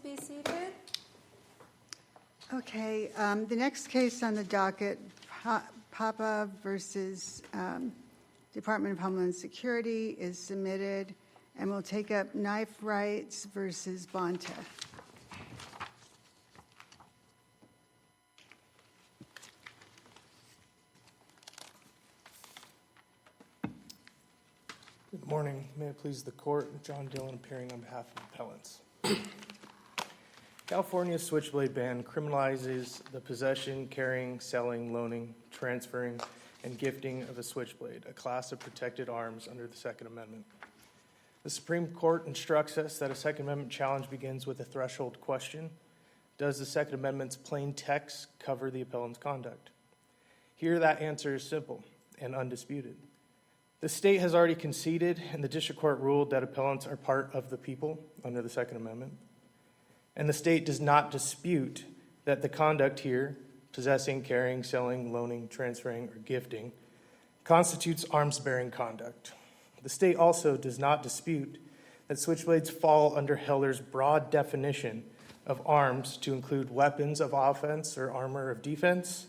please be seated. Okay, the next case on the docket, Papa versus Department of Homeland Security, is submitted, and we'll take up Knife Rights versus Bonta. Good morning. May it please the court, John Dillon appearing on behalf of appellants. California's switchblade ban criminalizes the possession, carrying, selling, loaning, transferring, and gifting of a switchblade, a class of protected arms under the Second Amendment. The Supreme Court instructs us that a Second Amendment challenge begins with a threshold question. Does the Second Amendment's plain text cover the appellant's conduct? Here, that answer is simple and undisputed. The state has already conceded, and the district court ruled that appellants are part of the people under the Second Amendment. And the state does not dispute that the conduct here, possessing, carrying, selling, loaning, transferring, or gifting, constitutes arms-bearing conduct. The state also does not dispute that switchblades fall under Heller's broad definition of arms to include weapons of offense or armor of defense,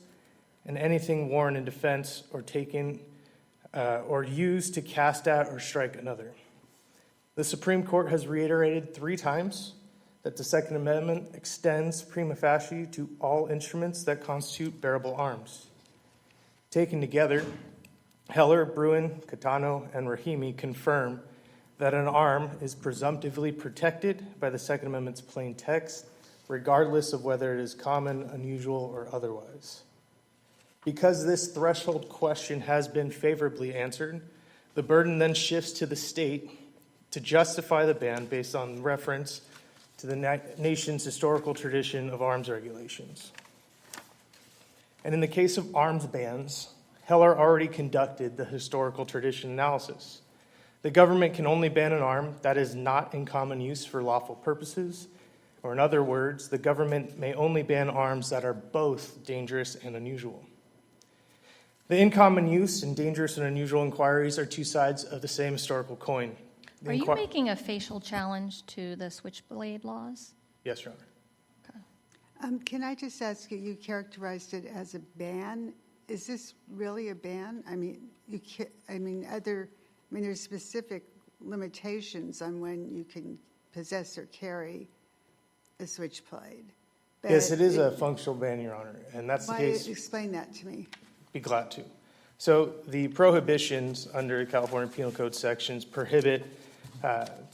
and anything worn in defense or taken or used to cast at or strike another. The Supreme Court has reiterated 3 times that the Second Amendment extends prima facie to all instruments that constitute bearable arms. Taken together, Heller, Bruin, Catano, and Rahimi confirm that an arm is presumptively protected by the Second Amendment's plain text, regardless of whether it is common, unusual, or otherwise. Because this threshold question has been favorably answered, the burden then shifts to the state to justify the ban based on reference to the nation's historical tradition of arms regulations. And in the case of arms bans, Heller already conducted the historical tradition analysis. The government can only ban an arm that is not in common use for lawful purposes, or in other words, the government may only ban arms that are both dangerous and unusual. The in common use and dangerous and unusual inquiries are 2 sides of the same historical coin. Are you making a facial challenge to the switchblade laws? Yes, Your Honor. Can I just ask you, you characterized it as a ban. Is this really a ban? I mean, there's specific limitations on when you can possess or carry a switchblade. But Yes, it is a functional ban, Your Honor, and that's the case. Explain that to me. Be glad to. So the prohibitions under California Penal Code sections prohibit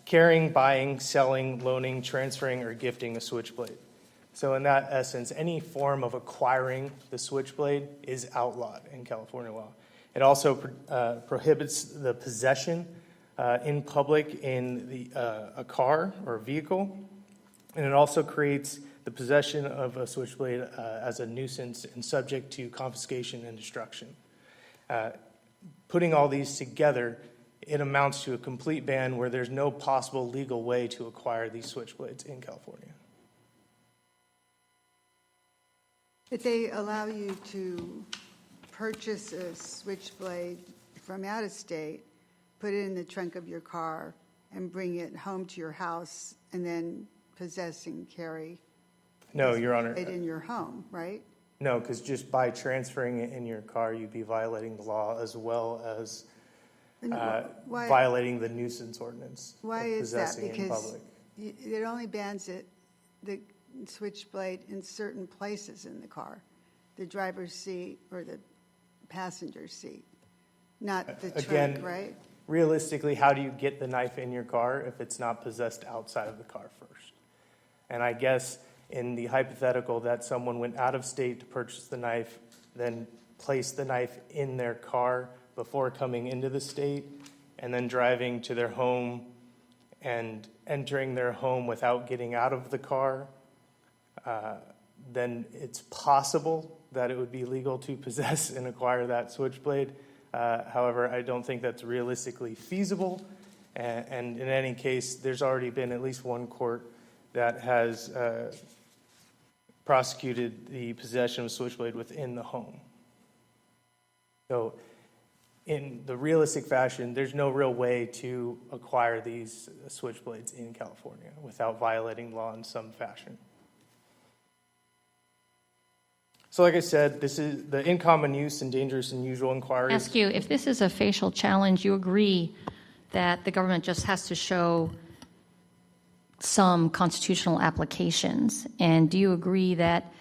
carrying, buying, selling, loaning, transferring, or gifting a switchblade. So in that essence, any form of acquiring the switchblade is outlawed in California law. It also prohibits the possession in public in a car or vehicle, and it also creates the possession of a switchblade as a nuisance and subject to confiscation and destruction. Putting all these together, it amounts to a complete ban where there's no possible legal way to acquire these switchblades in California. But they allow you to purchase a switchblade from out of state, put it in the trunk of your car, and bring it home to your house, and then possess and carry. No, Your Honor. It in your home, right? No, because just by transferring it in your car, you'd be violating the law as well as violating the nuisance ordinance. Why is that? Possessing in Because public. it only bans the switchblade in certain places in the car, the driver's seat or the passenger seat, not the Again, trunk, right? Realistically, how do you get the knife in your car if it's not possessed outside of the car first? And I guess in the hypothetical that someone went out of state to purchase the knife, then placed the knife in their car before coming into the state, and then driving to their home and entering their home without getting out of the car, then it's possible that it would be legal to possess and acquire that switchblade. However, I don't think that's realistically feasible. And in any case, there's already been at least one court that has prosecuted the possession of a switchblade within the home. So in the realistic fashion, there's no real way to acquire these switchblades in California without violating law in some fashion. So like I said, this is the in common use and dangerous and unusual inquiries. Ask you, if this is a facial challenge, you agree that the government just has to show some constitutional applications? And do you agree that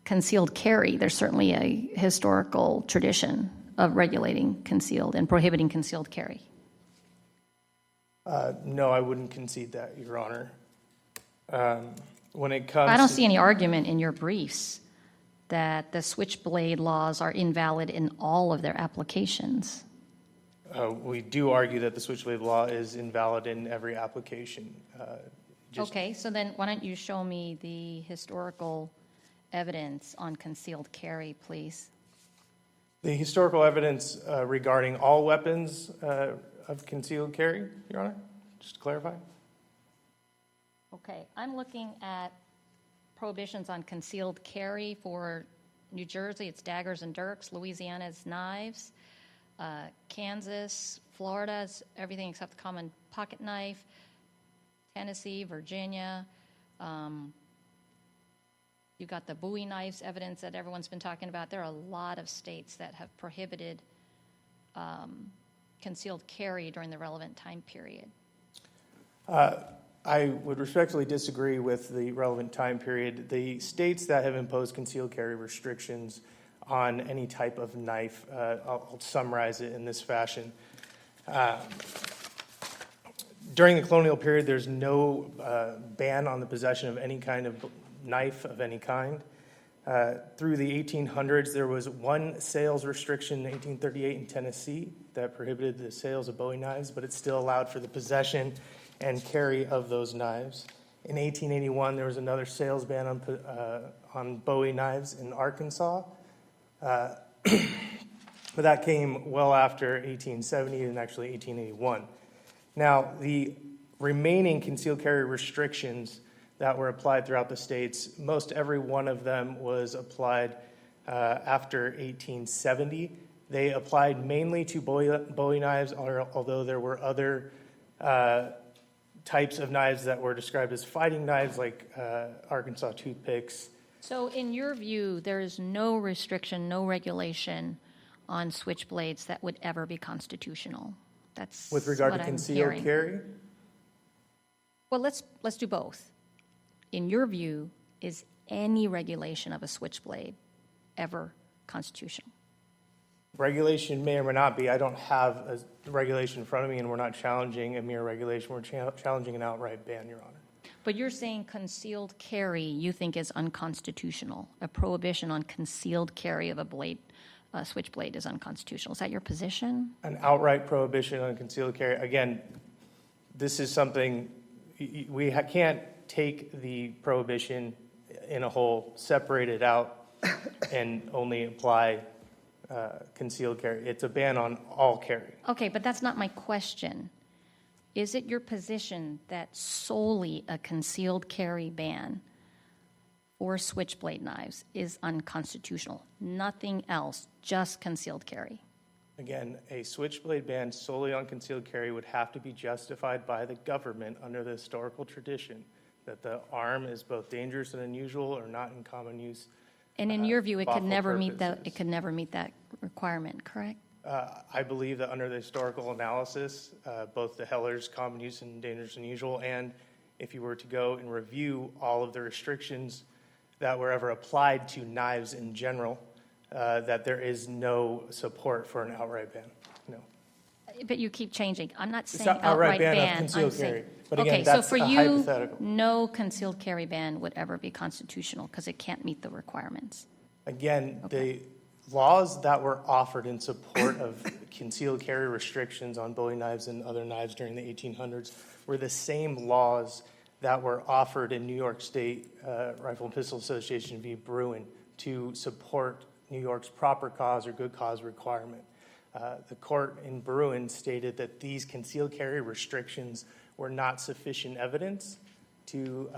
concealed carry, there's certainly a historical tradition of regulating concealed and prohibiting concealed carry? No, I wouldn't concede that, Your Honor. When it comes I don't to- see any argument in your briefs that the switchblade laws are invalid in all of their applications. We do argue that the switchblade law is invalid in every application. Okay, so then why don't you show me the historical evidence on concealed carry, please? The historical evidence regarding all weapons of concealed carry, Your Honor, just to clarify. Okay, I'm looking at prohibitions on concealed carry for New Jersey, it's daggers and dirks. Louisiana is knives. Kansas, Florida is everything except the common pocket knife. Tennessee, Virginia. You've got the Bowie knives evidence that everyone's been talking about. There are a lot of states that have prohibited concealed carry during the relevant time period. I would respectfully disagree with the relevant time period. The states that have imposed concealed carry restrictions on any type of knife, I'll summarize it in this fashion. During the colonial period, there's no ban on the possession of any kind of knife of any kind. Through the 1800s, there was one sales restriction in 1838 in Tennessee that prohibited the sales of Bowie knives, but it still allowed for the possession and carry of those knives. In 1881, there was another sales ban on Bowie knives in Arkansas. But that came well after 1870 and actually 1881. Now, the remaining concealed carry restrictions that were applied throughout the states, most every one of them was applied after 1870. They applied mainly to Bowie knives, although there were other types of knives that were described as fighting knives, like Arkansas toothpicks. So in your view, there is no restriction, no regulation on switchblades that would ever be constitutional? That's With regard what to I'm concealed hearing. carry? Well, let's do both. In your view, is any regulation of a switchblade ever constitutional? Regulation may or may not be. I don't have a regulation in front of me, and we're not challenging a mere regulation. We're challenging an outright ban, Your Honor. But you're saying concealed carry you think is unconstitutional. A prohibition on concealed carry of a switchblade is unconstitutional. Is that your position? An outright prohibition on concealed carry. Again, this is something we can't take the prohibition in a whole, separate it out, and only apply concealed carry. It's a ban on all carry. Okay, but that's not my question. Is it your position that solely a concealed carry ban for switchblade knives is unconstitutional? Nothing else, just concealed carry? Again, a switchblade ban solely on concealed carry would have to be justified by the government under the historical tradition that the arm is both dangerous and unusual or not in common use. And in your view, it could lawful never meet that. purposes. It could never meet that requirement, correct? I believe that under the historical analysis, both the Heller's common use and dangerous and unusual, and if you were to go and review all of the restrictions that were ever applied to knives in general, that there is no support for an outright ban. No. But you keep changing. I'm not It's saying not outright outright ban of ban. concealed I'm saying, carry. But again, okay, that's so for a you, hypothetical. no concealed carry ban would ever be constitutional because it can't meet the requirements. Again, Okay. the laws that were offered in support of concealed carry restrictions on Bowie knives and other knives during the 1800s were the same laws that were offered in New York State Rifle and Pistol Association v. Bruin to support New York's proper cause or good cause requirement. The court in Bruin stated that these concealed carry restrictions were not sufficient evidence to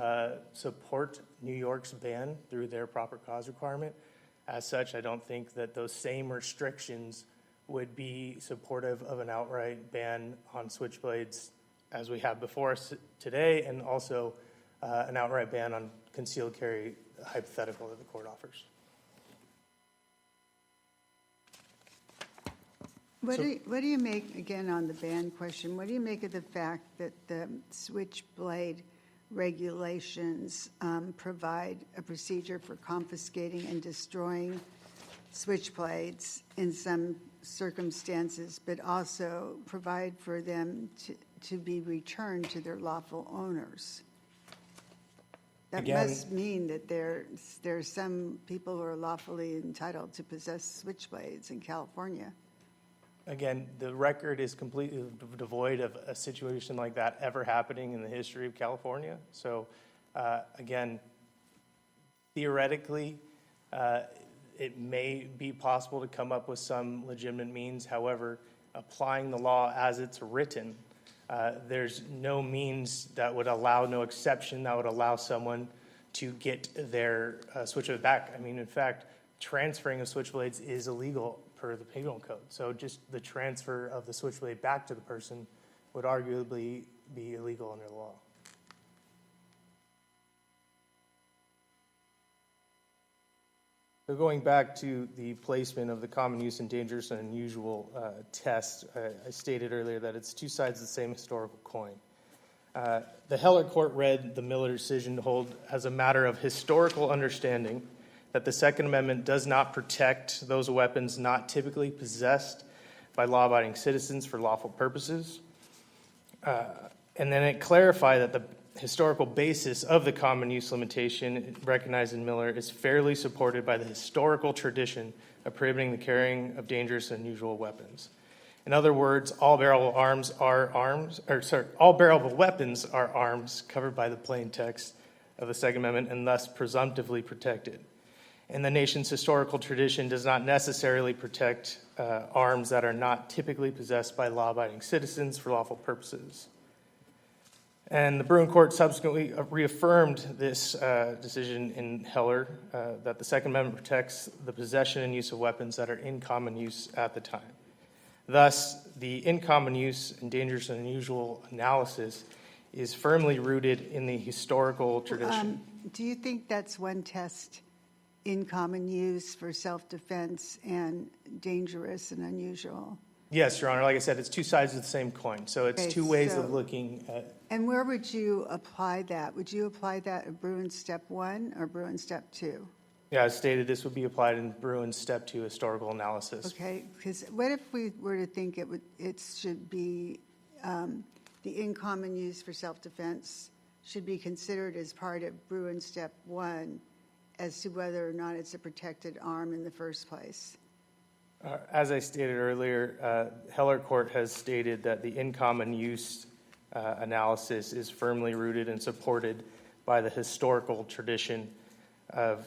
support New York's ban through their proper cause requirement. As such, I don't think that those same restrictions would be supportive of an outright ban on switchblades as we have before us today, and also an outright ban on concealed carry hypothetical that the court offers. What do you make, again, on the ban question, what do you make of the fact that the switchblade regulations provide a procedure for confiscating and destroying switchblades in some circumstances, but also provide for them to be returned to their lawful owners? That Again, must mean that there's some people who are lawfully entitled to possess switchblades in California. Again, the record is completely devoid of a situation like that ever happening in the history of California. So, again, theoretically, it may be possible to come up with some legitimate means. However, applying the law as it's written, there's no means that would allow, no exception that would allow someone to get their switchblade back. I mean, in fact, transferring of switchblades is illegal per the Penal Code. So just the transfer of the switchblade back to the person would arguably be illegal under the law. So going back to the placement of the common use and dangerous and unusual test, I stated earlier that it's two sides of the same historical coin. The Heller Court read the Miller decision to hold as a matter of historical understanding that the Second Amendment does not protect those weapons not typically possessed by law-abiding citizens for lawful purposes. And then it clarified that the historical basis of the common use limitation recognized in Miller is fairly supported by the historical tradition of prohibiting the carrying of dangerous and unusual weapons. In other words, all bearable weapons are arms covered by the plain text of the Second Amendment and thus presumptively protected. And the nation's historical tradition does not necessarily protect arms that are not typically possessed by law-abiding citizens for lawful purposes. And the Bruin Court subsequently reaffirmed this decision in Heller that the Second Amendment protects the possession and use of weapons that are in common use at the time. Thus, the in common use and dangerous and unusual analysis is firmly rooted in the historical tradition. Do you think that's one test, in common use for self-defense and dangerous and unusual? Yes, Your Honor. Like I said, it's two sides of the same coin. So it's two ways of looking at. And where would you apply that? Would you apply that at Bruin Step 1 or Bruin Step 2? Yeah, as stated, this would be applied in Bruin Step 2 historical analysis. Okay, because what if we were to think it should be the in common use for self-defense should be considered as part of Bruin Step 1 as to whether or not it's a protected arm in the first place? As I stated earlier, Heller Court has stated that the in common use analysis is firmly rooted and supported by the historical tradition of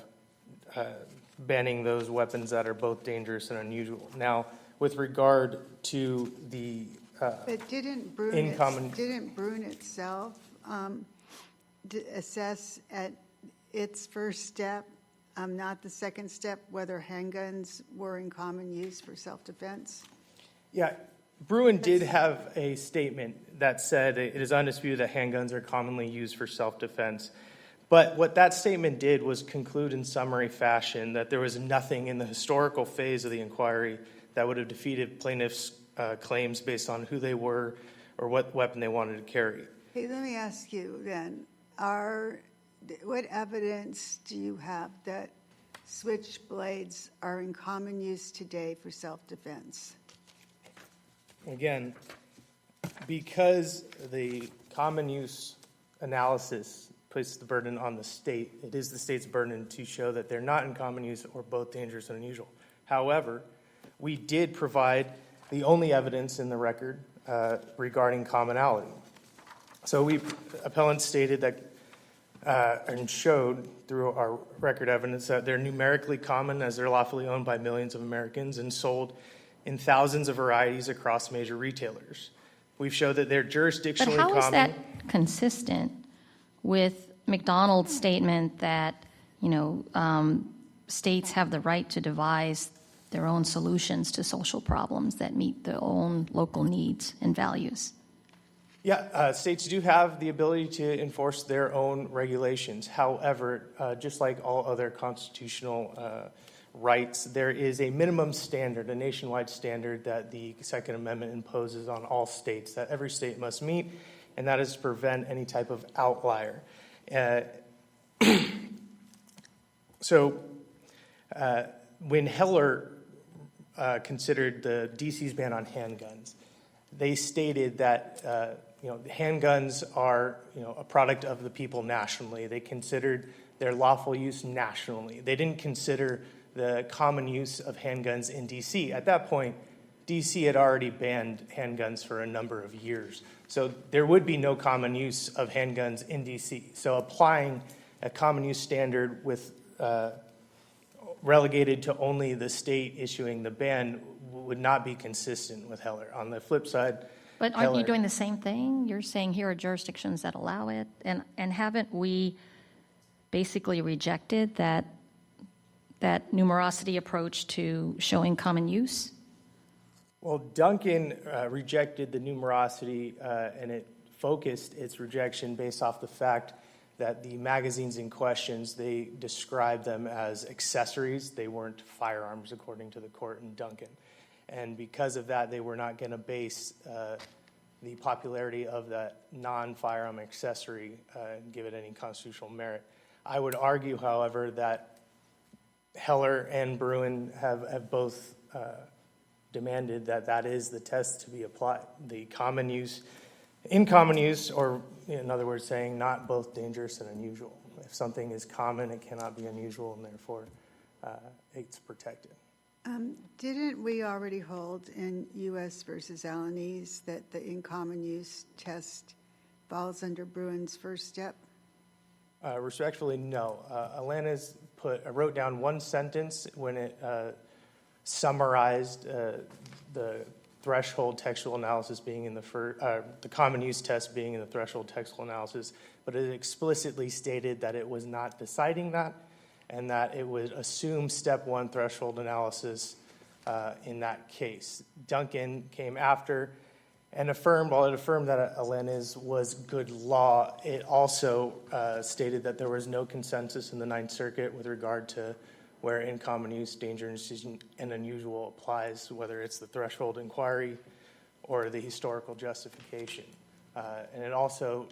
banning those weapons that are both dangerous and unusual. Now, with regard to the But didn't Bruin itself assess at its first step, not the second step, whether handguns were in common use for self-defense? Yeah, Bruin did have a statement that said it is undisputed that handguns are commonly used for self-defense. But what that statement did was conclude in summary fashion that there was nothing in the historical phase of the inquiry that would have defeated plaintiffs' claims based on who they were or what weapon they wanted to carry. Hey, let me ask you then, what evidence do you have that switchblades are in common use today for self-defense? Again, because the common use analysis puts the burden on the state, it is the state's burden to show that they're not in common use or both dangerous and unusual. However, we did provide the only evidence in the record regarding commonality. So appellants stated that and showed through our record evidence that they're numerically common as they're lawfully owned by millions of Americans and sold in thousands of varieties across major retailers. We've showed that they're jurisdictionally common. But how is that consistent with McDonald's statement that, states have the right to devise their own solutions to social problems that meet their own local needs and values. Yeah, states do have the ability to enforce their own regulations. However, just like all other constitutional rights, there is a minimum standard, a nationwide standard that the Second Amendment imposes on all states that every state must meet, and that is to prevent any type of outlier. When Heller considered the DC's ban on handguns, they stated that handguns are a product of the people nationally. They considered their lawful use nationally. They didn't consider the common use of handguns in DC. At that point, DC had already banned handguns for a number of years. So there would be no common use of handguns in DC. So applying a common use standard with relegated to only the state issuing the ban would not be consistent with Heller. On the flip side, But aren't you doing the same thing? You're saying here are jurisdictions that allow it, and haven't we basically rejected that numerosity approach to showing common use? Well, Duncan rejected the numerosity, and it focused its rejection based off the fact that the magazines in questions, they described them as accessories. They weren't firearms, according to the court in Duncan. And because of that, they were not going to base the popularity of that non-firearm accessory and give it any constitutional merit. I would argue, however, that Heller and Bruin have both demanded that that is the test to be applied. The common use, in common use, or in other words, saying not both dangerous and unusual. If something is common, it cannot be unusual, and therefore it's protected. Didn't we already hold in U.S. versus Alaniz that the in common use test falls under Bruin's first step? Respectfully, no. Alaniz wrote down one sentence when it summarized the threshold textual analysis being in the common use test being in the threshold textual analysis, but it explicitly stated that it was not deciding that and that it would assume step one threshold analysis in that case. Duncan came after and affirmed, while it affirmed that Alaniz was good law, it also stated that there was no consensus in the Ninth Circuit with regard to where in common use, dangerous and unusual applies, whether it's the threshold inquiry or the historical justification. And it also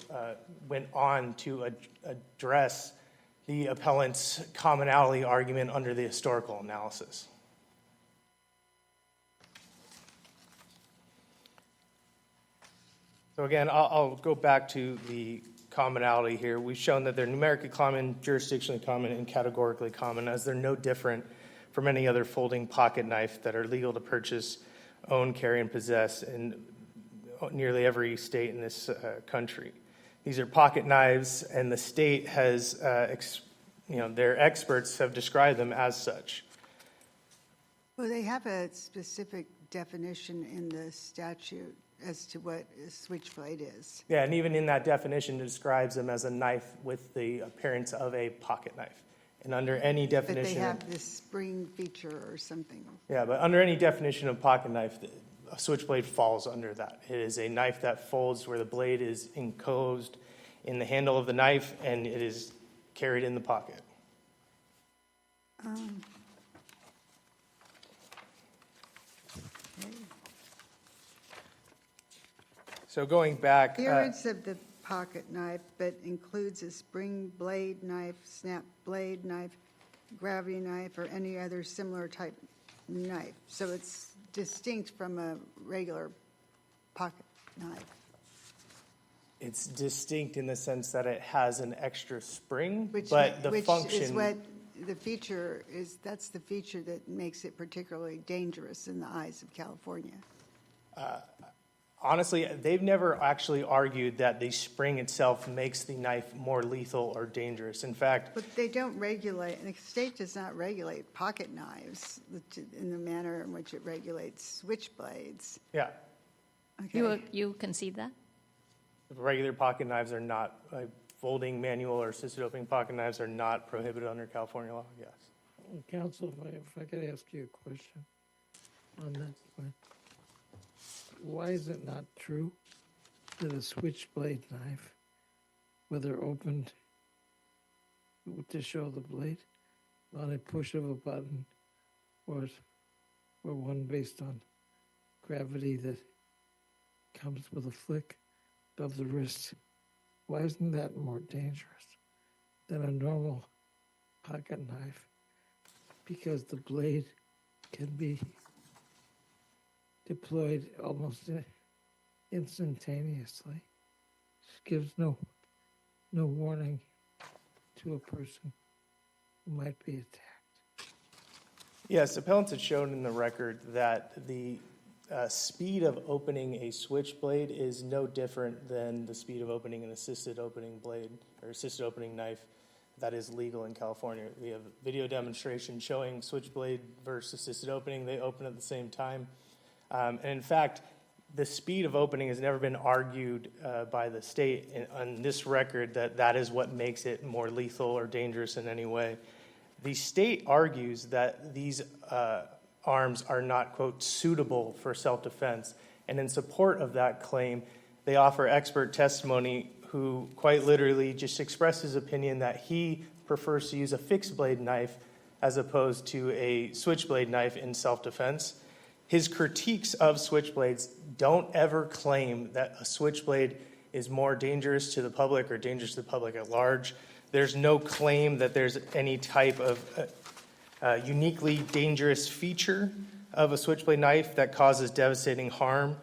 went on to address the appellant's commonality argument under the historical analysis. So again, I'll go back to the commonality here. We've shown that they're numerically common, jurisdictionally common, and categorically common, as they're no different from any other folding pocket knife that are legal to purchase, own, carry, and possess in nearly every state in this country. These are pocket knives, and the state has, their experts have described them as such. Well, they have a specific definition in the statute as to what a switchblade is. Yeah, and even in that definition, it describes them as a knife with the appearance of a pocket knife. And under any definition... But they have this spring feature or something. Yeah, but under any definition of pocket knife, a switchblade falls under that. It is a knife that folds where the blade is enclosed in the handle of the knife, and it is carried in the pocket. Okay. So going back... Appearance of the pocket knife, but includes a spring blade knife, snap blade knife, gravity knife, or any other similar type knife. So it's distinct from a regular pocket knife. It's distinct in the sense that it has an extra spring, Which function... is what the feature is. That's the feature that makes it particularly dangerous in the eyes of California. Honestly, they've never actually argued that the spring itself makes the knife more lethal or dangerous. In fact... But they don't regulate, the state does not regulate pocket knives in the manner in which it regulates switchblades. Yeah. Okay. You concede that? Regular pocket knives are not, folding manual or assisted opening pocket knives are not prohibited under California law, yes. Counsel, if I could ask you a question on that point. Why is it not true that a switchblade knife, whether opened to show the blade on a push of a button or one based on gravity that comes with a flick of the wrist, why isn't that more dangerous than a normal pocket knife? Because the blade can be deployed almost instantaneously. It gives no warning to a person who might be attacked. Yes, appellants had shown in the record that the speed of opening a switchblade is no different than the speed of opening an assisted opening blade or assisted opening knife that is legal in California. We have a video demonstration showing switchblade versus assisted opening. They open at the same time. And in fact, the speed of opening has never been argued by the state on this record that is what makes it more lethal or dangerous in any way. The state argues that these arms are not, quote, suitable for self-defense. And in support of that claim, they offer expert testimony who quite literally just expressed his opinion that he prefers to use a fixed blade knife as opposed to a switchblade knife in self-defense. His critiques of switchblades don't ever claim that a switchblade is more dangerous to the public or dangerous to the public at large. There's no claim that there's any type of uniquely dangerous feature of a switchblade knife that causes devastating harm.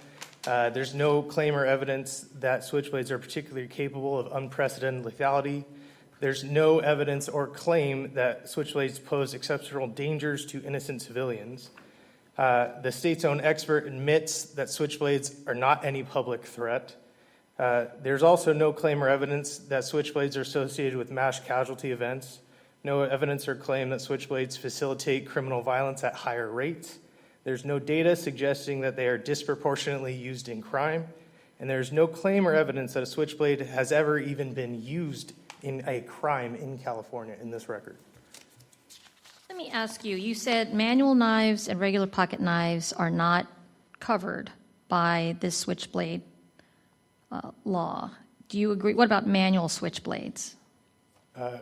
There's no claim or evidence that switchblades are particularly capable of unprecedented lethality. There's no evidence or claim that switchblades pose exceptional dangers to innocent civilians. The state's own expert admits that switchblades are not any public threat. There's also no claim or evidence that switchblades are associated with mass casualty events. No evidence or claim that switchblades facilitate criminal violence at higher rates. There's no data suggesting that they are disproportionately used in crime. And there's no claim or evidence that a switchblade has ever even been used in a crime in California in this record. Let me ask you, you said manual knives and regular pocket knives are not covered by this switchblade law. Do you agree? What about manual switchblades?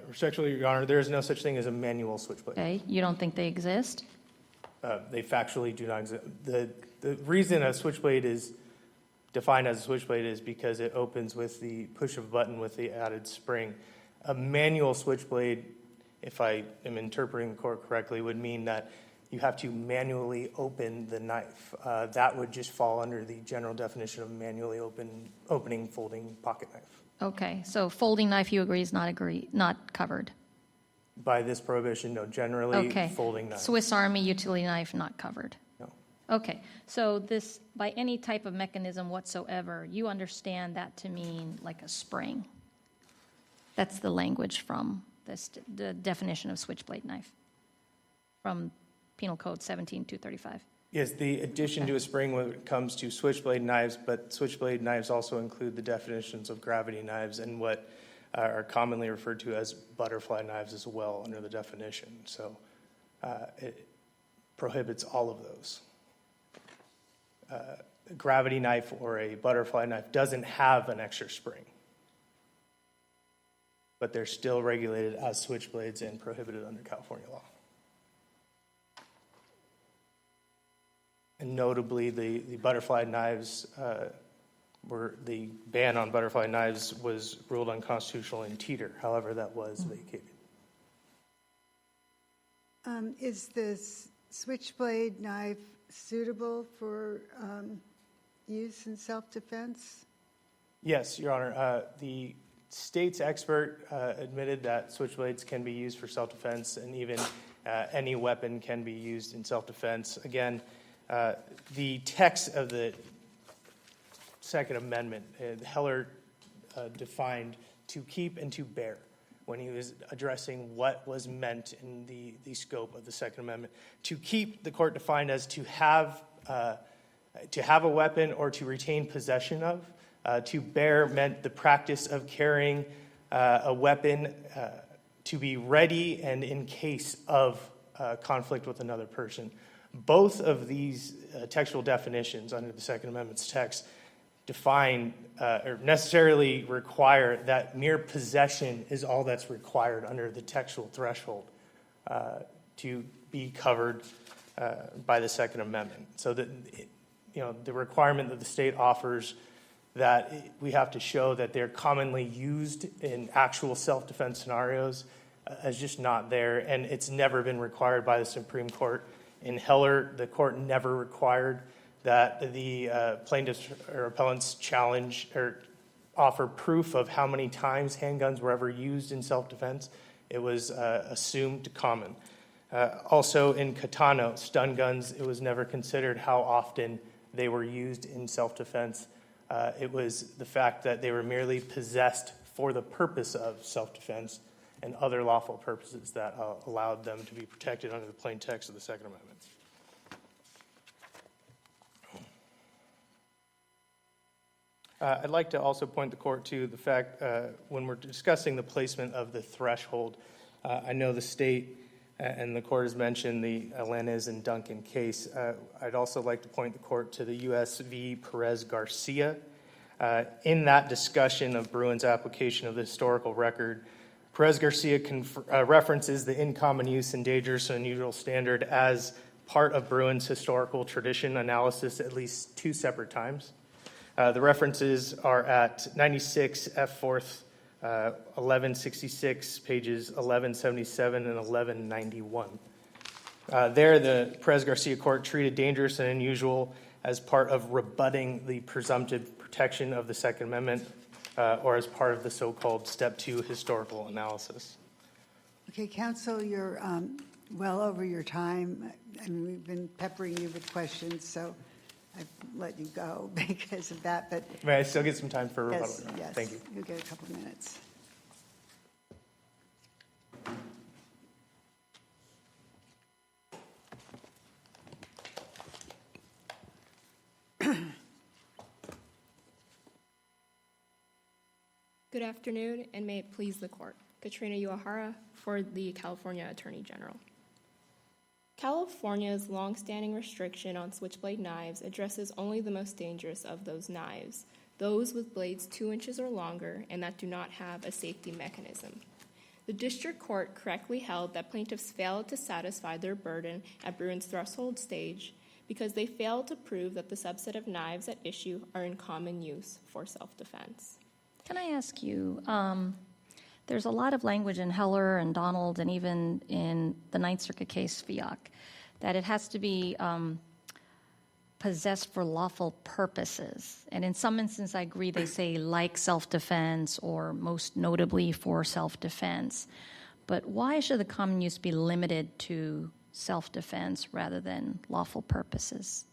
Respectfully, Your Honor, there is no such thing as a manual switchblade. Okay, you don't think they exist? They factually do not exist. The reason a switchblade is defined as a switchblade is because it opens with the push of a button with the added spring. A manual switchblade, if I am interpreting the court correctly, would mean that you have to manually open the knife. That would just fall under the general definition of manually opening, folding pocket knife. Okay, so folding knife, you agree, is not covered? By this prohibition, no. Generally, Okay. folding knife. Swiss Army utility knife, not covered? No. Okay, so this, by any type of mechanism whatsoever, you understand that to mean like a spring? That's the language from the definition of switchblade knife, from Penal Code 17235. Yes, the addition to a spring when it comes to switchblade knives, but switchblade knives also include the definitions of gravity knives and what are commonly referred to as butterfly knives as well under the definition. So it prohibits all of those. A gravity knife or a butterfly knife doesn't have an extra spring, but they're still regulated as switchblades and prohibited under California law. And notably, the butterfly knives the ban on butterfly knives was ruled unconstitutional in Teeter. However, that was vacated. Is this switchblade knife suitable for use in self-defense? Yes, Your Honor. The state's expert admitted that switchblades can be used for self-defense, and even any weapon can be used in self-defense. Again, the text of the Second Amendment, Heller defined to keep and to bear when he was addressing what was meant in the scope of the Second Amendment. To keep, the court defined as to have a weapon or to retain possession of. To bear meant the practice of carrying a weapon to be ready and in case of conflict with another person. Both of these textual definitions under the Second Amendment's text define or necessarily require that mere possession is all that's required under the textual threshold to be covered by the Second Amendment. So that the requirement that the state offers that we have to show that they're commonly used in actual self-defense scenarios is just not there, and it's never been required by the Supreme Court. In Heller, the court never required that the plaintiffs or appellants challenge or offer proof of how many times handguns were ever used in self-defense. It was assumed common. Also in Catano, stun guns, it was never considered how often they were used in self-defense. It was the fact that they were merely possessed for the purpose of self-defense and other lawful purposes that allowed them to be protected under the plain text of the Second Amendment. I'd like to also point the court to the fact when we're discussing the placement of the threshold, I know the state and the court has mentioned the Alanis and Duncan case. I'd also like to point the court to the U.S. v. Perez-Garcia. In that discussion of Bruin's application of the historical record, Perez-Garcia references the in common use and dangerous and unusual standard as part of Bruin's historical tradition analysis at least two separate times. The references are at 96 F. 4th, 1166, pages 1177 and 1191. There, the Perez-Garcia court treated dangerous and unusual as part of rebutting the presumptive protection of the Second Amendment or as part of the so-called Step 2 historical analysis. Okay, counsel, you're well over your time. I mean, we've been peppering you with questions, so I've let you go because of that. But May I still get some time for rebuttal? yes, Thank you. You'll get a couple of minutes. Good afternoon, and may it please the court. Katrina Uehara for the California Attorney General. California's longstanding restriction on switchblade knives addresses only the most dangerous of those knives, those with blades 2 inches or longer and that do not have a safety mechanism. The district court correctly held that plaintiffs failed to satisfy their burden at Bruin's threshold stage because they failed to prove that the subset of knives at issue are in common use for self-defense. Can I ask you, there's a lot of language in Heller and Donald and even in the Ninth Circuit case, FIOC, that it has to be possessed for lawful purposes. And in some instances, I agree, they say like self-defense or most notably for self-defense. But why should the common use be limited to self-defense rather than lawful purposes?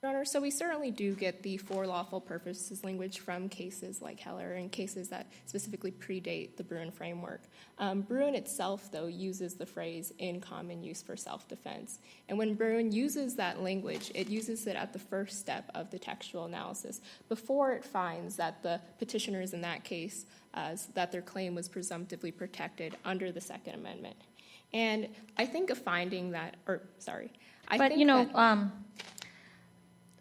Your Honor, so we certainly do get the for lawful purposes language from cases like Heller and cases that specifically predate the Bruin framework. Bruin itself, though, uses the phrase in common use for self-defense. And when Bruin uses that language, it uses it at the first step of the textual analysis before it finds that the petitioners in that case, that their claim was presumptively protected under the Second Amendment. And I think a finding that,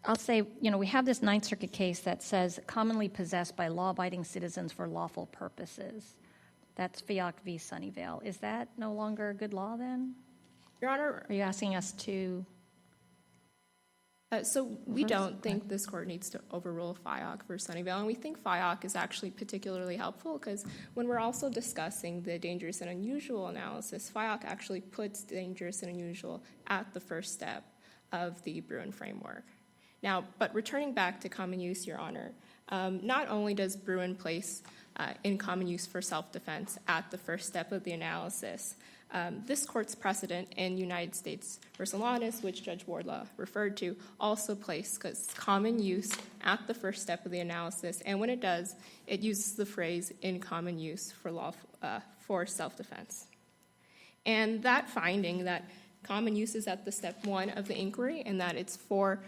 I'll say, we have this Ninth Circuit case that says commonly possessed by law-abiding citizens for lawful purposes. That's FIOC v. Sunnyvale. Is that no longer good law then? Your Honor, Are you asking us to? so we don't think this court needs to overrule FIOC for Sunnyvale, and we think FIOC is actually particularly helpful because when we're also discussing the dangerous and unusual analysis, FIOC actually puts dangerous and unusual at the first step of the Bruin framework. Now, but returning back to common use, Your Honor, not only does Bruin place in common use for self-defense at the first step of the analysis, this court's precedent in United States v. Alanis, which Judge Wardlaw referred to, also places common use at the first step of the analysis, and when it does, it uses the phrase in common use for self-defense. And that finding that common use is at the step 1 of the inquiry, and that it's for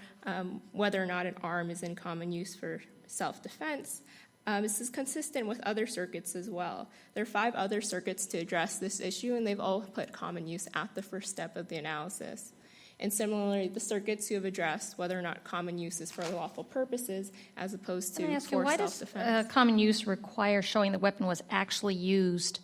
whether or not an arm is in common use for self-defense, This is consistent with other circuits as well. There are 5 other circuits to address this issue, and they've all put common use at the first step of the analysis. And similarly, the circuits who have addressed whether or not common use is for lawful purposes as opposed Can I to ask you, for why does self-defense. common use require showing the weapon was actually used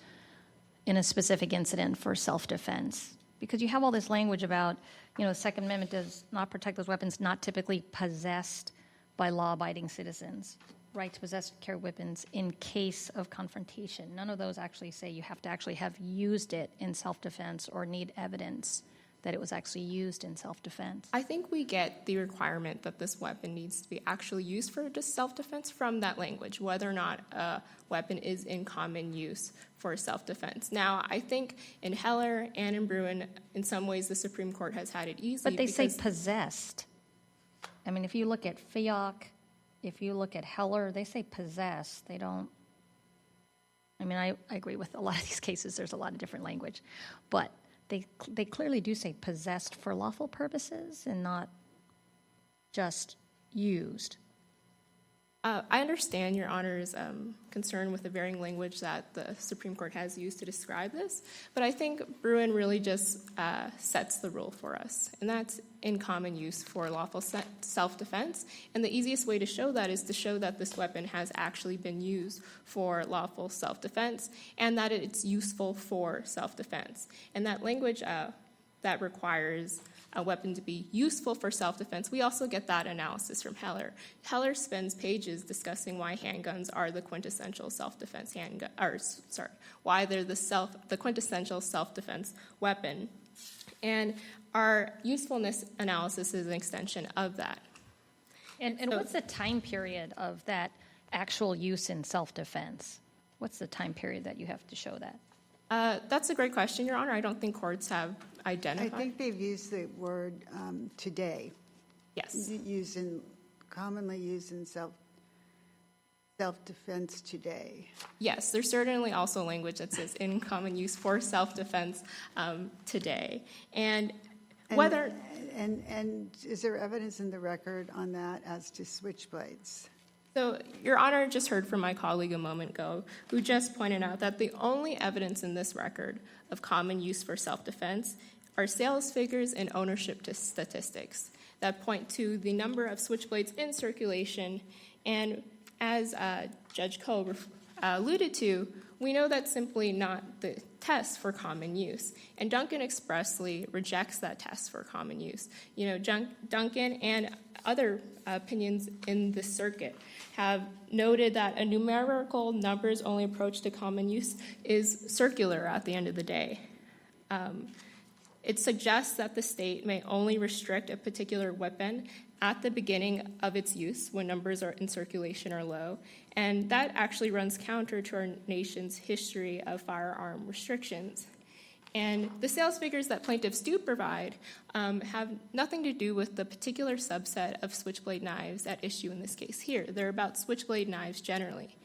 in a specific incident for self-defense? Because you have all this language about, the Second Amendment does not protect those weapons not typically possessed by law-abiding citizens. Right to possess and carry weapons in case of confrontation. None of those actually say you have to actually have used it in self-defense or need evidence that it was actually used in self-defense. I think we get the requirement that this weapon needs to be actually used for just self-defense from that language, whether or not a weapon is in common use for self-defense. Now, I think in Heller and in Bruin, in some ways the Supreme Court has had it easy. But they say because- possessed. I mean, if you look at FIOC, if you look at Heller, they say possessed. They don't. I mean, I agree with a lot of these cases. There's a lot of different language. But they clearly do say possessed for lawful purposes and not just used. I understand Your Honor's concern with the varying language that the Supreme Court has used to describe this, but I think Bruin really just sets the rule for us, and that's in common use for lawful self-defense. And the easiest way to show that is to show that this weapon has actually been used for lawful self-defense and that it's useful for self-defense. And that language that requires a weapon to be useful for self-defense, we also get that analysis from Heller. Heller spends pages discussing why handguns are the quintessential self-defense why they're the quintessential self-defense weapon. And our usefulness analysis is an extension of that. And what's the time period of that actual use in self-defense? What's the time period that you have to show that? That's a great question, Your Honor. I don't think courts have I identified. think they've used the word today, Yes. commonly used in self-defense today. Yes, there's certainly also language that says in common use for self-defense today. And whether... And is there evidence in the record on that as to switchblades? So, Your Honor just heard from my colleague a moment ago who just pointed out that the only evidence in this record of common use for self-defense are sales figures and ownership statistics that point to the number of switchblades in circulation. And as Judge Koh alluded to, we know that's simply not the test for common use. And Duncan expressly rejects that test for common use. Duncan and other opinions in the circuit have noted that a numerical numbers only approach to common use is circular at the end of the day. It suggests that the state may only restrict a particular weapon at the beginning of its use when numbers are in circulation or low, and that actually runs counter to our nation's history of firearm restrictions. And the sales figures that plaintiffs do provide have nothing to do with the particular subset of switchblade knives at issue in this case here. They're about switchblade knives generally.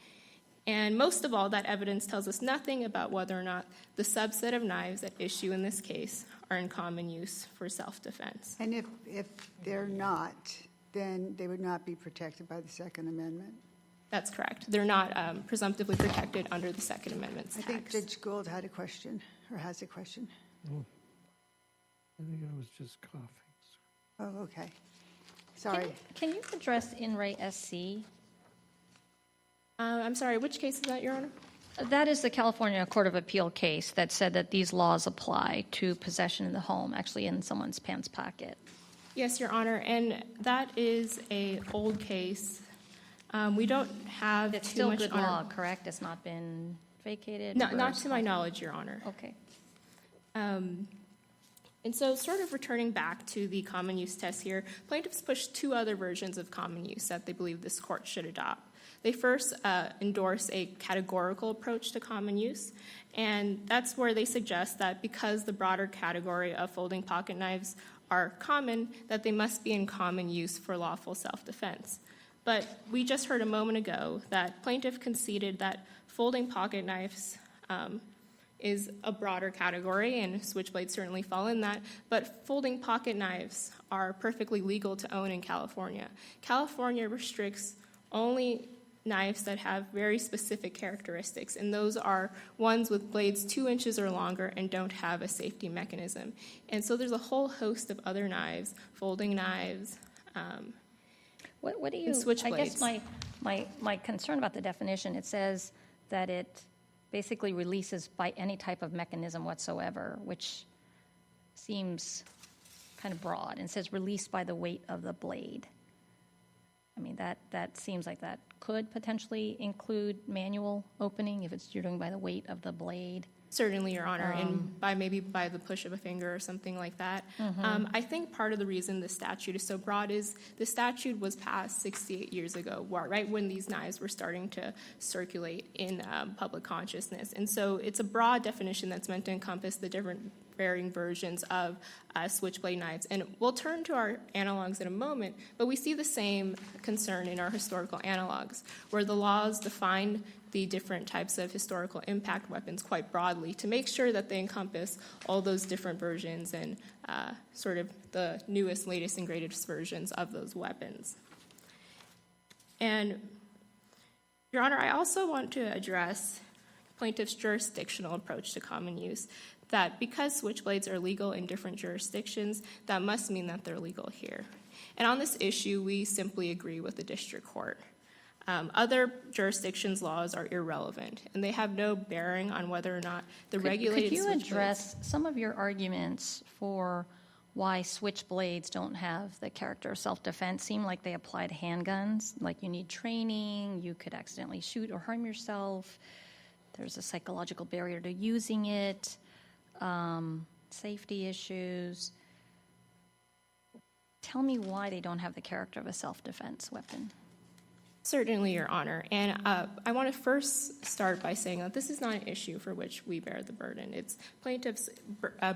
And most of all, that evidence tells us nothing about whether or not the subset of knives at issue in this case are in common use for self-defense. And if they're not, then they would not be protected by the Second Amendment? That's correct. They're not presumptively protected under the Second Amendment's I think text. Judge Gould had a question, or has a question. I think I was just coughing. Oh, okay. Sorry. Can you address In Re SC? I'm sorry, which case is that, Your Honor? That is the California Court of Appeal case that said that these laws apply to possession in the home, actually in someone's pants pocket. Yes, Your Honor, and that is an old case. We don't have It's too still much good on our- law, correct? It's not been vacated? Not to my reversed? knowledge, Your Honor. Okay. And so sort of returning back to the common use test here, plaintiffs push 2 other versions of common use that they believe this court should adopt. They first endorse a categorical approach to common use, and that's where they suggest that because the broader category of folding pocket knives are common, that they must be in common use for lawful self-defense. But we just heard a moment ago that plaintiff conceded that folding pocket knives is a broader category, and switchblades certainly fall in that, but folding pocket knives are perfectly legal to own in California. California restricts only knives that have very specific characteristics, and those are ones with blades 2 inches or longer and don't have a safety mechanism. And so there's a whole host of other knives, folding knives. What do you, And I guess switchblades. my concern about the definition, it says that it basically releases by any type of mechanism whatsoever, which seems kind of broad, and says released by the weight of the blade. I mean, that seems like that could potentially include manual opening if you're doing by the weight of the blade. Certainly, Your Honor, and maybe by the push of a finger or something like that. I think part of the reason the statute is so broad is the statute was passed 68 years ago, right when these knives were starting to circulate in public consciousness. And so it's a broad definition that's meant to encompass the different varying versions of switchblade knives. And we'll turn to our analogs in a moment, but we see the same concern in our historical analogs, where the laws define the different types of historical impact weapons quite broadly to make sure that they encompass all those different versions and sort of the newest, latest, and greatest versions of those weapons. And, Your Honor, I also want to address plaintiff's jurisdictional approach to common use, that because switchblades are legal in different jurisdictions, that must mean that they're legal here. And on this issue, we simply agree with the district court. Other jurisdictions' laws are irrelevant, and they have no bearing on whether or not the regulated Could you switchblades- address some of your arguments for why switchblades don't have the character of self-defense? Seem like they apply to handguns, like you need training, you could accidentally shoot or harm yourself, there's a psychological barrier to using it, safety issues. Tell me why they don't have the character of a self-defense weapon. Certainly, Your Honor. And I want to first start by saying that this is not an issue for which we bear the burden. It's plaintiff's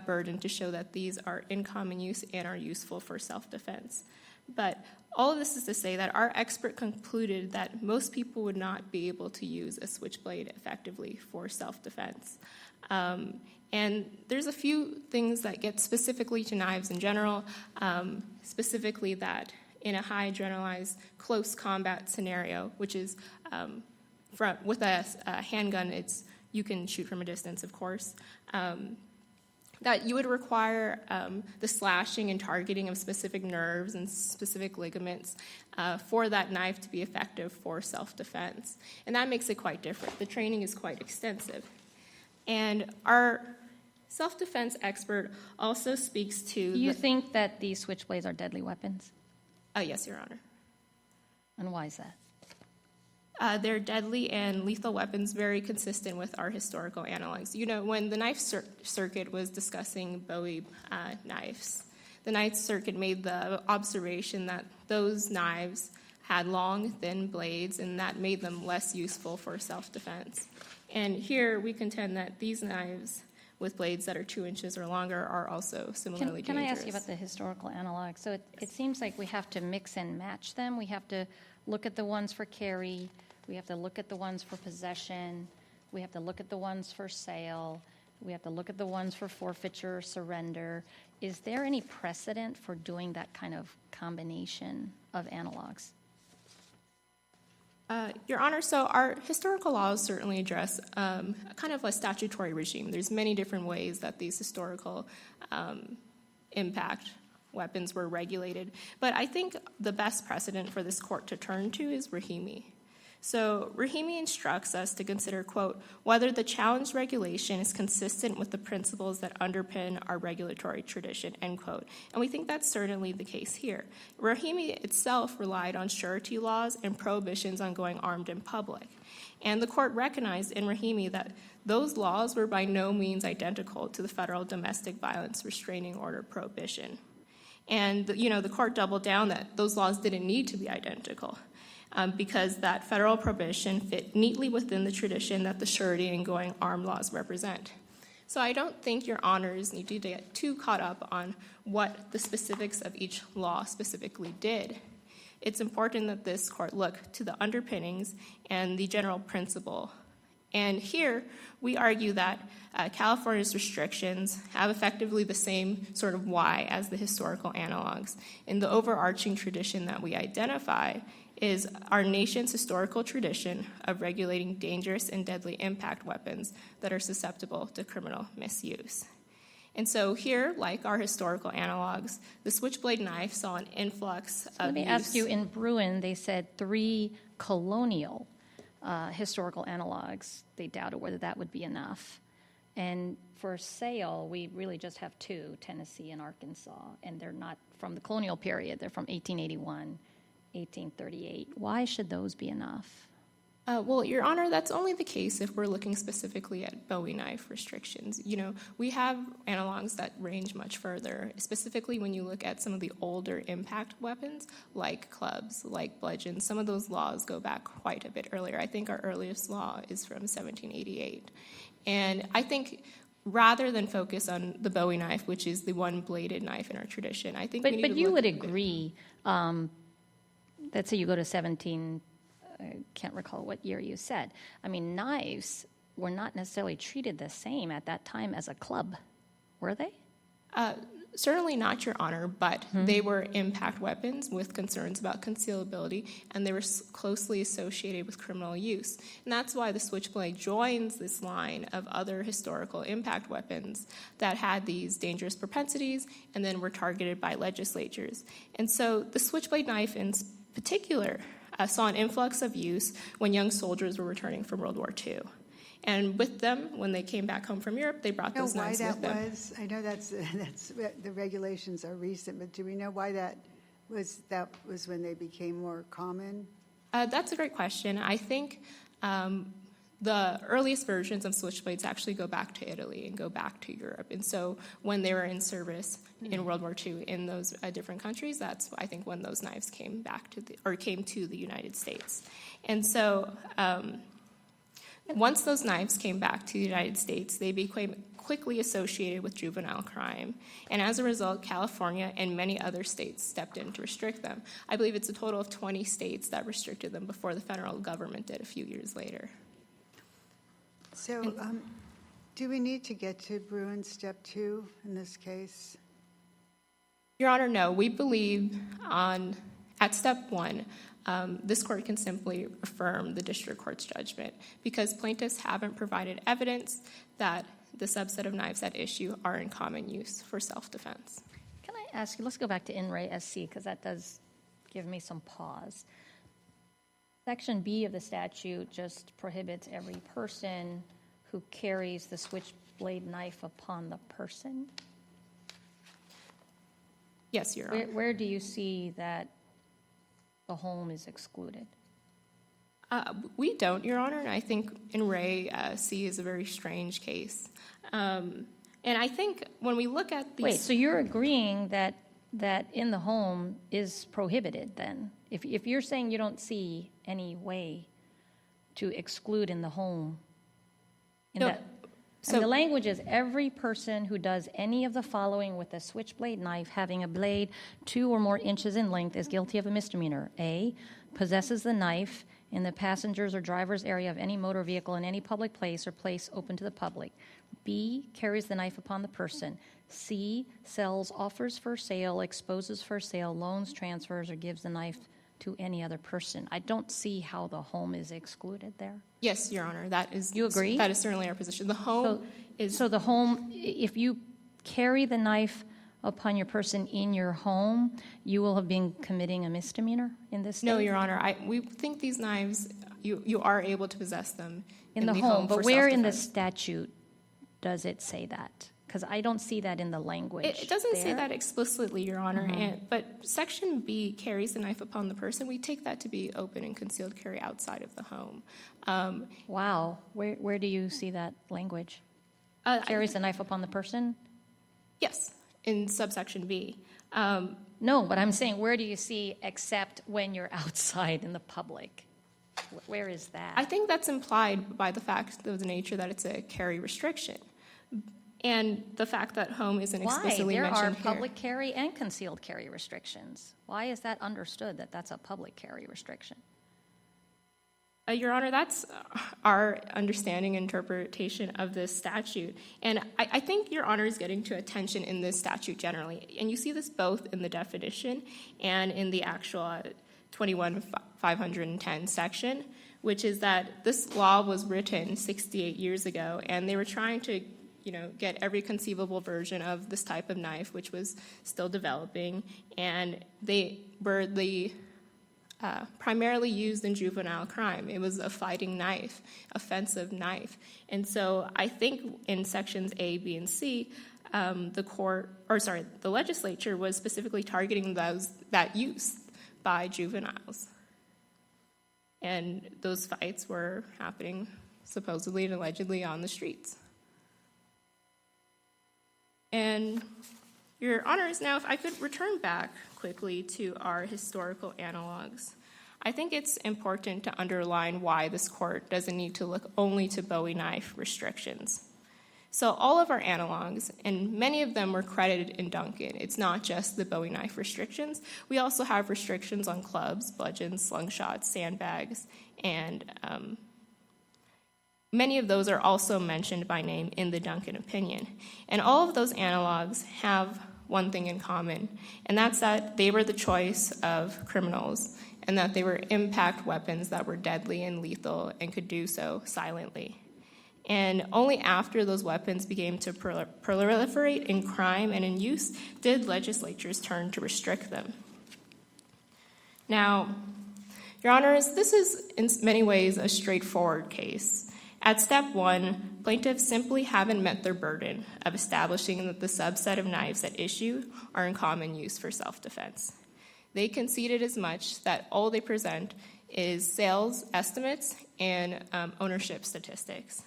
burden to show that these are in common use and are useful for self-defense. But all of this is to say that our expert concluded that most people would not be able to use a switchblade effectively for self-defense. And there's a few things that get specifically to knives in general, specifically that in a high adrenalized close combat scenario, which is with a handgun, you can shoot from a distance, of course, that you would require the slashing and targeting of specific nerves and specific ligaments for that knife to be effective for self-defense. And that makes it quite different. The training is quite extensive. And our self-defense expert also speaks to... Do you think that these switchblades are deadly weapons? Yes, Your Honor. And why is that? They're deadly and lethal weapons, very consistent with our historical analogs. You know, when the Knife Circuit was discussing Bowie knives, the Ninth Circuit made the observation that those knives had long, thin blades, and that made them less useful for self-defense. And here we contend that these knives with blades that are 2 inches or longer are also similarly dangerous. Can I ask you about the historical analog? So it seems like we have to mix and match them. We have to look at the ones for carry. We have to look at the ones for possession. We have to look at the ones for sale. We have to look at the ones for forfeiture or surrender. Is there any precedent for doing that kind of combination of analogs? Your Honor, so our historical laws certainly address kind of a statutory regime. There's many different ways that these historical impact weapons were regulated. But I think the best precedent for this court to turn to is Rahimi. So Rahimi instructs us to consider, quote, whether the challenged regulation is consistent with the principles that underpin our regulatory tradition, end quote. And we think that's certainly the case here. Rahimi itself relied on surety laws and prohibitions on going armed in public. And the court recognized in Rahimi that those laws were by no means identical to the federal domestic violence restraining order prohibition. And, the court doubled down that those laws didn't need to be identical. Because that federal prohibition fit neatly within the tradition that the surety and going armed laws represent. So I don't think Your Honors need to get too caught up on what the specifics of each law specifically did. It's important that this court look to the underpinnings and the general principle. And here we argue that California's restrictions have effectively the same sort of why as the historical analogs. And the overarching tradition that we identify is our nation's historical tradition of regulating dangerous and deadly impact weapons that are susceptible to criminal misuse. And so here, like our historical analogs, the switchblade knife saw an influx of Let me use. ask you, in Bruin, they said 3 colonial historical analogs. They doubted whether that would be enough. And for sale, we really just have 2, Tennessee and Arkansas, and they're not from the colonial period. They're from 1881, 1838. Why should those be enough? Well, Your Honor, that's only the case if we're looking specifically at Bowie knife restrictions. You know, we have analogs that range much further, specifically when you look at some of the older impact weapons, like clubs, like bludgeons. Some of those laws go back quite a bit earlier. I think our earliest law is from 1788. And I think rather than focus on the Bowie knife, which is the one-bladed knife in our tradition, I think we need But to you look would at- agree, let's say you go to 17, I can't recall what year you said. I mean, knives were not necessarily treated the same at that time as a club, were they? Certainly not, Your Honor, but they were impact weapons with concerns about concealability, and they were closely associated with criminal use. And that's why the switchblade joins this line of other historical impact weapons that had these dangerous propensities and then were targeted by legislatures. And so the switchblade knife in particular saw an influx of use when young soldiers were returning from World War II. And with them, when they came back home from Europe, they brought Do you those know why knives that with them. was? I know that's the regulations are recent, but do we know why that was when they became more common? That's a great question. I think the earliest versions of switchblades actually go back to Italy and go back to Europe. And so when they were in service in World War II in those different countries, that's, I think, when those knives came back came to the United States. And so once those knives came back to the United States, they became quickly associated with juvenile crime. And as a result, California and many other states stepped in to restrict them. I believe it's a total of 20 states that restricted them before the federal government did a few years later. So do we need to get to Bruin Step 2 in this case? Your Honor, no. We believe at Step 1, this court can simply affirm the district court's judgment because plaintiffs haven't provided evidence that the subset of knives at issue are in common use for self-defense. Can I ask you, let's go back to In Re SC, because that does give me some pause. Section B of the statute just prohibits every person who carries the switchblade knife upon the person. Yes, Your Honor. Where do you see that the home is excluded? We don't, Your Honor. I think In Re C is a very strange case. And I think when we look at these... Wait, so you're agreeing that in the home is prohibited then? If you're saying you don't see any way to exclude in the home, No, and the language is every person who does any of the following with a switchblade knife having a blade 2 or more inches in length is guilty of a misdemeanor. A, possesses the knife in the passenger's or driver's area of any motor vehicle in any public place or place open to the public. B, carries the knife upon the person. C, sells, offers for sale, exposes for sale, loans, transfers, or gives the knife to any other person. I don't see how the home is excluded there. Yes, Your Honor. That is... You agree? That is certainly our position. The home is... So the home, if you carry the knife upon your person in your home, you will have been committing a misdemeanor in this state? No, Your Honor. We think these knives, you are able to possess them In the home, for but where in the self-defense. statute does it say that? Because I don't see that in the language. It doesn't say there. that explicitly, Your Honor, but Section B carries the knife upon the person. We take that to be open and concealed carry outside of the home. Wow. Where do you see that language? Carries the knife upon the person? Yes, in subsection B. No, but I'm saying where do you see except when you're outside in the public? Where is that? I think that's implied by the fact of the nature that it's a carry restriction. And the fact that home isn't Why? explicitly There mentioned are here. public carry and concealed carry restrictions. Why is that understood that that's a public carry restriction? Your Honor, that's our understanding and interpretation of this statute. And I think Your Honor is getting to attention in this statute generally. And you see this both in the definition and in the actual 21,510 section, which is that this law was written 68 years ago, and they were trying to get every conceivable version of this type of knife, which was still developing, and they were primarily used in juvenile crime. It was a fighting knife, offensive knife. And so I think in sections A, B, and C, the legislature was specifically targeting that use by juveniles. And those fights were happening supposedly and allegedly on the streets. And Your Honors, now if I could return back quickly to our historical analogs. I think it's important to underline why this court doesn't need to look only to Bowie knife restrictions. So all of our analogs, and many of them were credited in Duncan. It's not just the Bowie knife restrictions. We also have restrictions on clubs, bludgeons, slingshots, sandbags, and many of those are also mentioned by name in the Duncan opinion. And all of those analogs have one thing in common, and that's that they were the choice of criminals, and that they were impact weapons that were deadly and lethal and could do so silently. And only after those weapons began to proliferate in crime and in use did legislatures turn to restrict them. Now, Your Honors, this is in many ways a straightforward case. At step one, plaintiffs simply haven't met their burden of establishing that the subset of knives at issue are in common use for self-defense. They conceded as much that all they present is sales estimates and ownership statistics.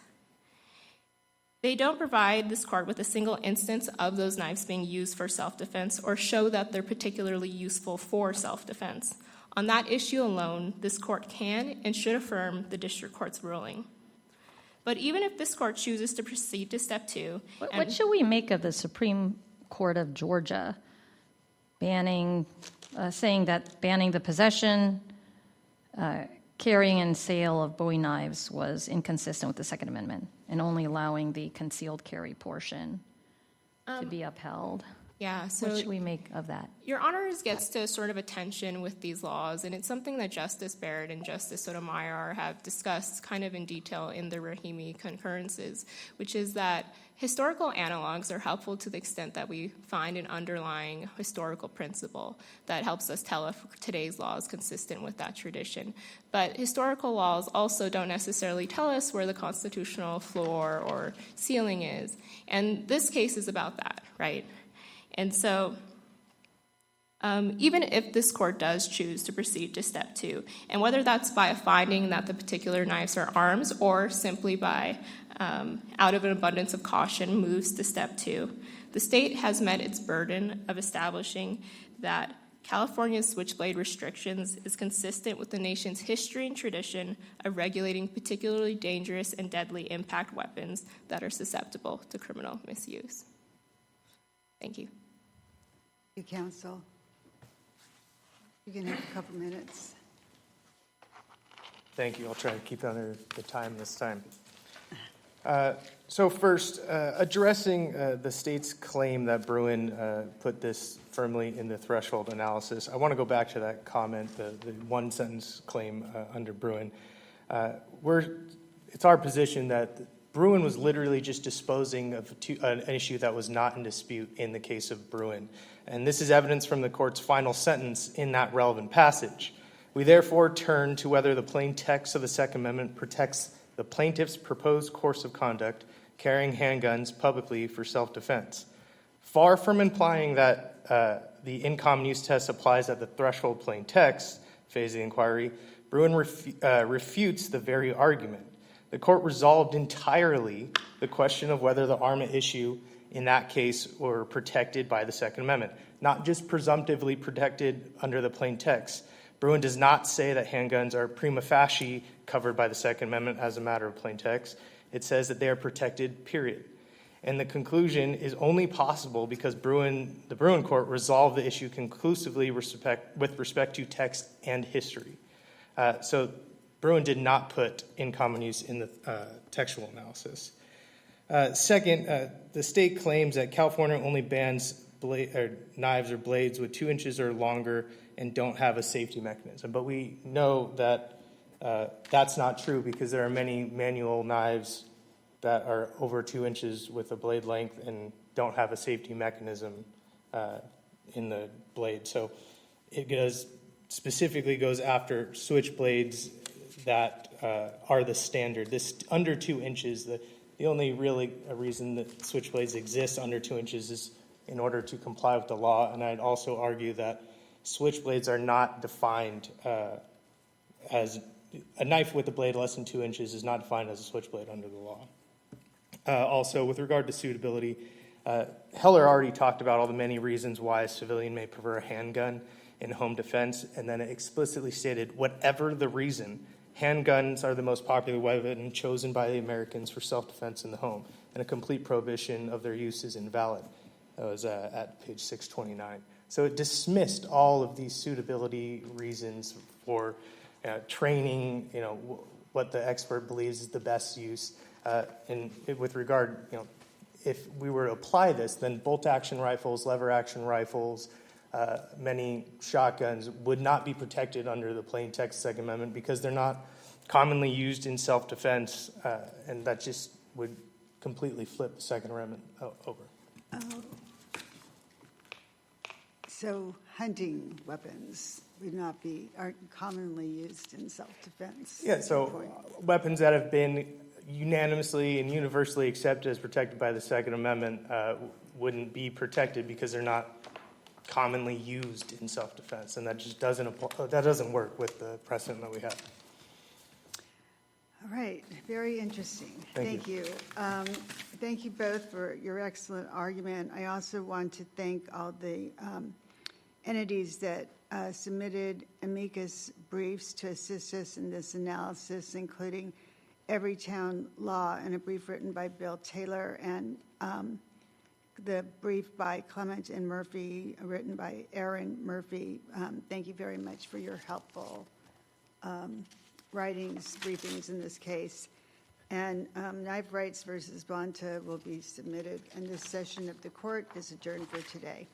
They don't provide this court with a single instance of those knives being used for self-defense or show that they're particularly useful for self-defense. On that issue alone, this court can and should affirm the district court's ruling. But even if this court chooses to proceed to step two... What should we make of the Supreme Court of Georgia saying that banning the possession, carrying and sale of Bowie knives was inconsistent with the Second Amendment and only allowing the concealed carry portion to be upheld? Yeah, so what should we make of that? Your Honors gets to sort of a tension with these laws, and it's something that Justice Barrett and Justice Sotomayor have discussed kind of in detail in the Rahimi concurrences, which is that historical analogs are helpful to the extent that we find an underlying historical principle that helps us tell if today's law is consistent with that tradition. But historical laws also don't necessarily tell us where the constitutional floor or ceiling is. And this case is about that, right? And so even if this court does choose to proceed to step two, and whether that's by a finding that the particular knives are arms or simply by, out of an abundance of caution, moves to step two, the state has met its burden of establishing that California's switchblade restrictions is consistent with the nation's history and tradition of regulating particularly dangerous and deadly impact weapons that are susceptible to criminal misuse. Thank you. Thank you, counsel. You can have a couple minutes. Thank you. I'll try to keep under the time this time. So first, addressing the state's claim that Bruen put this firmly in the threshold analysis, I want to go back to that comment, the one-sentence claim under Bruen. It's our position that Bruen was literally just disposing of an issue that was not in dispute in the case of Bruen. And this is evidence from the court's final sentence in that relevant passage. We therefore turn to whether the plain text of the Second Amendment protects the plaintiff's proposed course of conduct, carrying handguns publicly for self-defense. Far from implying that the in common use test applies at the threshold plain text phase of the inquiry, Bruen refutes the very argument. The court resolved entirely the question of whether the arm at issue in that case were protected by the Second Amendment, not just presumptively protected under the plain text. Bruen does not say that handguns are prima facie covered by the Second Amendment as a matter of plain text. It says that they are protected, period. And the conclusion is only possible because the Bruen court resolved the issue conclusively with respect to text and history. So Bruen did not put in common use in the textual analysis. Second, the state claims that California only bans knives or blades with 2 inches or longer and don't have a safety mechanism. But we know that that's not true because there are many manual knives that are over 2 inches with a blade length and don't have a safety mechanism in the blade. So it specifically goes after switchblades that are the standard. This under 2 inches, the only really reason that switchblades exist under 2 inches is in order to comply with the law. And I'd also argue that switchblades are not defined as a knife with a blade less than 2 inches is not defined as a switchblade under the law. Also, with regard to suitability, Heller already talked about all the many reasons why a civilian may prefer a handgun in home defense, and then it explicitly stated, whatever the reason, handguns are the most popular weapon chosen by the Americans for self-defense in the home, and a complete prohibition of their use is invalid. That was at page 629. So it dismissed all of these suitability reasons for training, what the expert believes is the best use. And with regard, if we were to apply this, then bolt-action rifles, lever-action rifles, many shotguns would not be protected under the plain text Second Amendment because they're not commonly used in self-defense, and that just would completely flip the Second Amendment over. So hunting weapons aren't commonly used in self-defense? Yeah, so weapons that have been unanimously and universally accepted as protected by the Second Amendment wouldn't be protected because they're not commonly used in self-defense, and that just doesn't work with the precedent that we have. All right, very interesting. Thank you. Thank you both for your excellent argument. I also want to thank all the entities that submitted amicus briefs to assist us in this analysis, including Everytown Law and a brief written by Bill Taylor, and the brief by Clement and Murphy, written by Aaron Murphy. Thank you very much for your helpful writings, briefings in this case. And Knife Rights versus Bonta will be submitted, and this session of the court is adjourned for today.